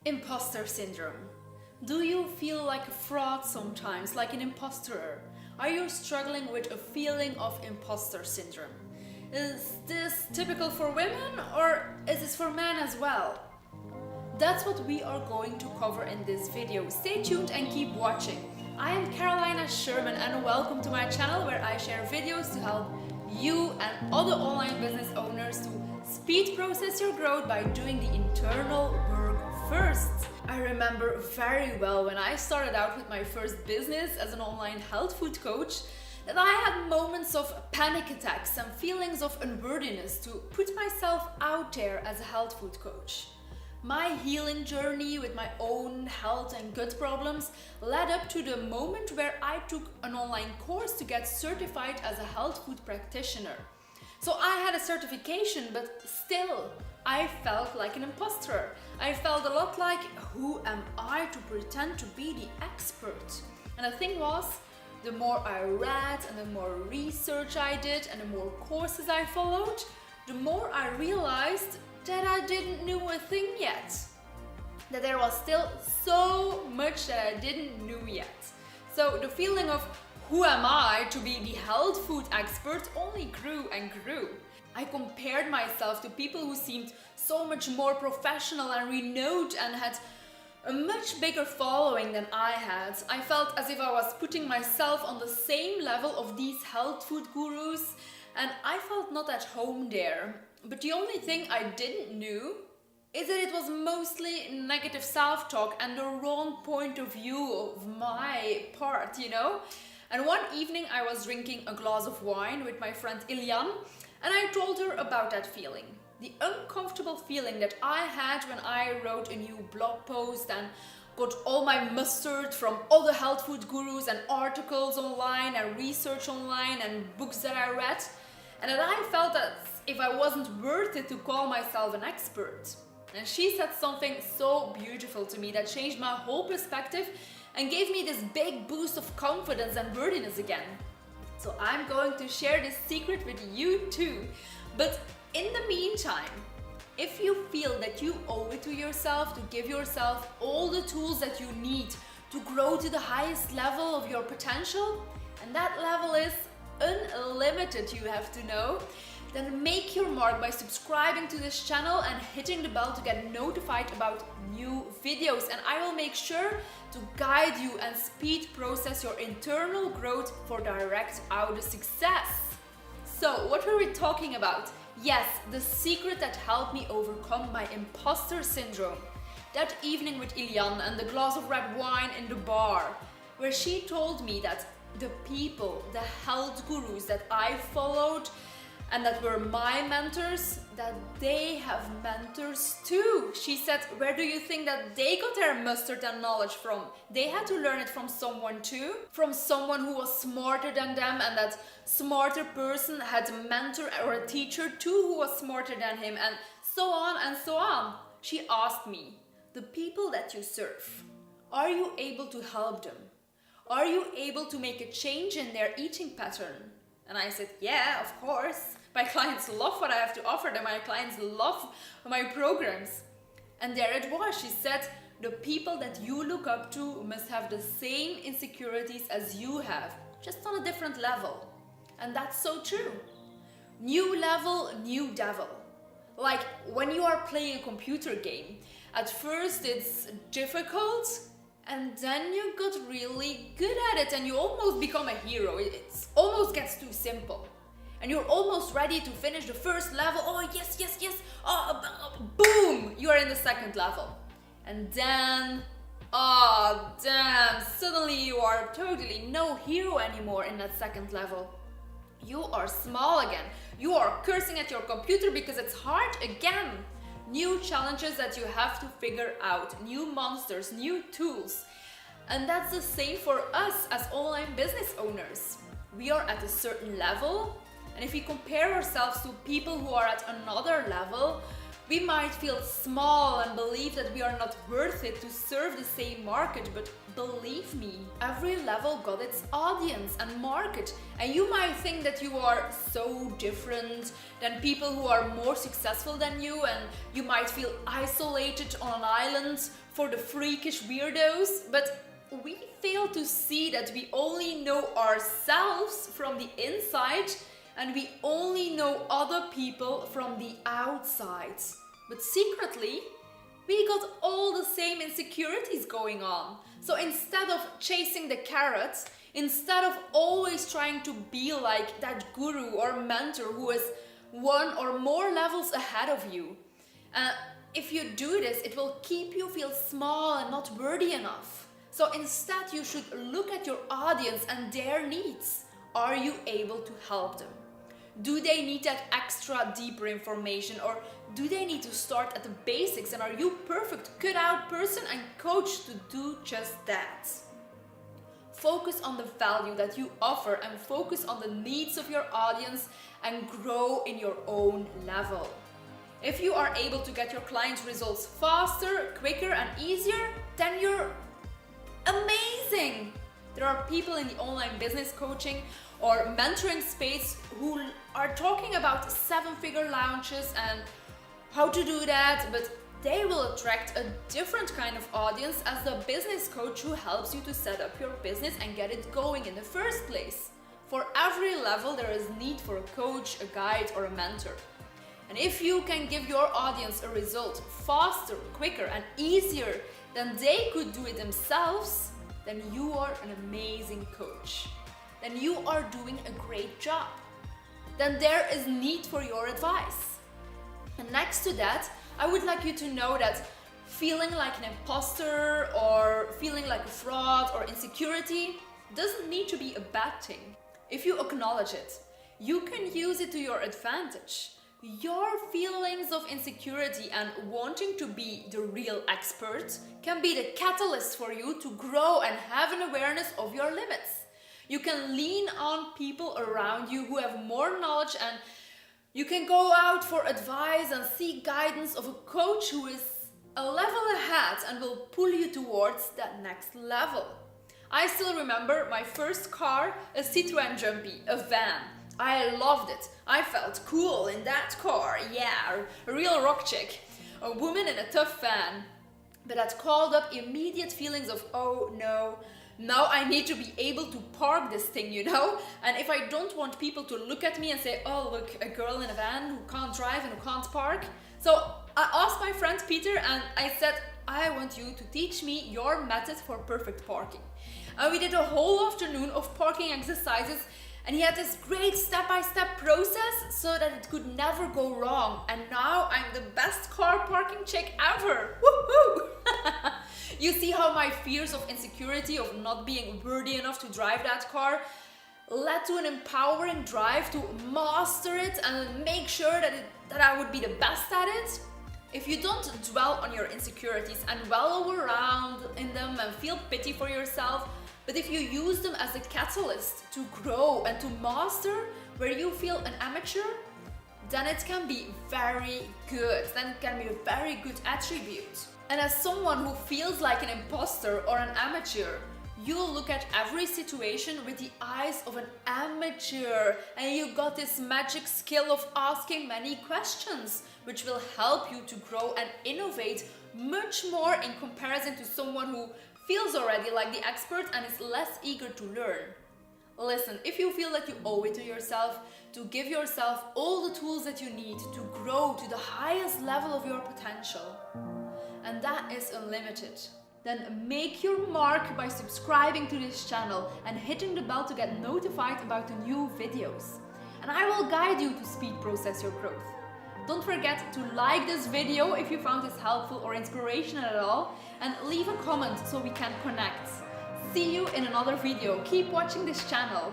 Imposter syndrome. Do you feel like a fraud sometimes, like an imposter? Are you struggling with a feeling of imposter syndrome? Is this typical for women or is this for men as well? That's what we are going to cover in this video. Stay tuned and keep watching. I am Carolina Sherman and welcome to my channel where I share videos to help you and other online business owners to speed process your growth by doing the internal work first. I remember very well when I started out with my first business as an online health food coach that I had moments of panic attacks and feelings of unworthiness to put myself out there as a health food coach. My healing journey with my own health and gut problems led up to the moment where I took an online course to get certified as a health food practitioner. So I had a certification, but still, I felt like an imposter. I felt a lot like, who am I to pretend to be the expert? And the thing was, the more I read and the more research I did and the more courses I followed, the more I realized that I didn't know a thing yet. That there was still so much that I didn't know yet. So the feeling of who am I to be the health food expert only grew and grew. I compared myself to people who seemed so much more professional and renowned and had a much bigger following than I had. I felt as if I was putting myself on the same level of these health food gurus and I felt not at home there. But the only thing I didn't know is that it was mostly negative self-talk and the wrong point of view of my part, you know? And one evening I was drinking a glass of wine with my friend Ilian and I told her about that feeling. The uncomfortable feeling that I had when I wrote a new blog post and got all my mustard from all the health food gurus and articles online and research online and books that I read. And that I felt as if I wasn't worth it to call myself an expert. And she said something so beautiful to me that changed my whole perspective and gave me this big boost of confidence and worthiness again. So I'm going to share this secret with you too. But in the meantime, if you feel that you owe it to yourself to give yourself all the tools that you need to grow to the highest level of your potential, and that level is unlimited, you have to know, then make your mark by subscribing to this channel and hitting the bell to get notified about new videos, and I will make sure to guide you and speed process your internal growth for direct outer success. So what were we talking about? Yes, the secret that helped me overcome my imposter syndrome. That evening with Ilian and the glass of red wine in the bar, where she told me that the people, the health gurus that I followed and that were my mentors, that they have mentors too. She said, where do you think that they got their mustard and knowledge from? They had to learn it from someone too, from someone who was smarter than them, and that smarter person had a mentor or a teacher too who was smarter than him, and so on and so on. She asked me, the people that you serve, are you able to help them? Are you able to make a change in their eating pattern? And I said, yeah, of course. My clients love what I have to offer them. My clients love my programs. And there it was. She said, the people that you look up to must have the same insecurities as you have, just on a different level. And that's so true. New level, new devil. Like when you are playing a computer game, at first it's difficult, and then you got really good at it and you almost become a hero. It almost gets too simple. And you're almost ready to finish the first level. Oh, yes, yes, yes. Oh, boom, you are in the second level. And then, oh, damn, suddenly you are totally no hero anymore in that second level. You are small again. You are cursing at your computer because it's hard again. New challenges that you have to figure out, new monsters, new tools. And that's the same for us as online business owners. We are at a certain level, and if we compare ourselves to people who are at another level, We might feel small and believe that we are not worth it to serve the same market, but believe me, every level got its audience and market, and you might think that you are so different than people who are more successful than you, and you might feel isolated on an island for the freakish weirdos, but we fail to see that we only know ourselves from the inside and we only know other people from the outside. But secretly, we got all the same insecurities going on. So instead of chasing the carrots, instead of always trying to be like that guru or mentor who is one or more levels ahead of you, if you do this, it will keep you feel small and not worthy enough. So instead, you should look at your audience and their needs. Are you able to help them? Do they need that extra deeper information, or do they need to start at the basics, and are you perfect cut out person and coach to do just that? Focus on the value that you offer and focus on the needs of your audience and grow in your own level. If you are able to get your clients' results faster, quicker and easier, then you're amazing. There are people in the online business coaching or mentoring space who are talking about 7-figure launches and how to do that, but they will attract a different kind of audience as the business coach who helps you to set up your business and get it going in the first place. For every level, there is need for a coach, a guide, or a mentor. And if you can give your audience a result faster, quicker, and easier than they could do it themselves, then you are an amazing coach. Then you are doing a great job. Then there is need for your advice. And next to that, I would like you to know that feeling like an imposter or feeling like a fraud or insecurity doesn't need to be a bad thing. If you acknowledge it, you can use it to your advantage. Your feelings of insecurity and wanting to be the real expert can be the catalyst for you to grow and have an awareness of your limits. You can lean on people around you who have more knowledge, and you can go out for advice and seek guidance of a coach who is a level ahead and will pull you towards that next level. I still remember my first car, a Citroën Jumpy, a van. I loved it. I felt cool in that car. Yeah, a real rock chick. A woman in a tough van. But that called up immediate feelings of, oh no, now I need to be able to park this thing, you know? And if I don't want people to look at me and say, oh look, a girl in a van who can't drive and who can't park. So I asked my friend Peter and I said, I want you to teach me your method for perfect parking. And we did a whole afternoon of parking exercises, and he had this great step-by-step process so that it could never go wrong. And now I'm the best car parking chick ever. Woohoo! You see how my fears of insecurity, of not being worthy enough to drive that car, led to an empowering drive to master it and make sure that I would be the best at it? If you don't dwell on your insecurities and wallow around in them and feel pity for yourself, but if you use them as a catalyst to grow and to master where you feel an amateur, then it can be very good. Then it can be a very good attribute. And as someone who feels like an imposter or an amateur, you'll look at every situation with the eyes of an amateur, and you got this magic skill of asking many questions, which will help you to grow and innovate much more in comparison to someone who feels already like the expert and is less eager to learn. Listen, if you feel that you owe it to yourself to give yourself all the tools that you need to grow to the highest level of your potential, and that is unlimited, then make your mark by subscribing to this channel and hitting the bell to get notified about the new videos. And I will guide you to speed process your growth. Don't forget to like this video if you found this helpful or inspirational at all, and leave a comment so we can connect. See you in another video. Keep watching this channel.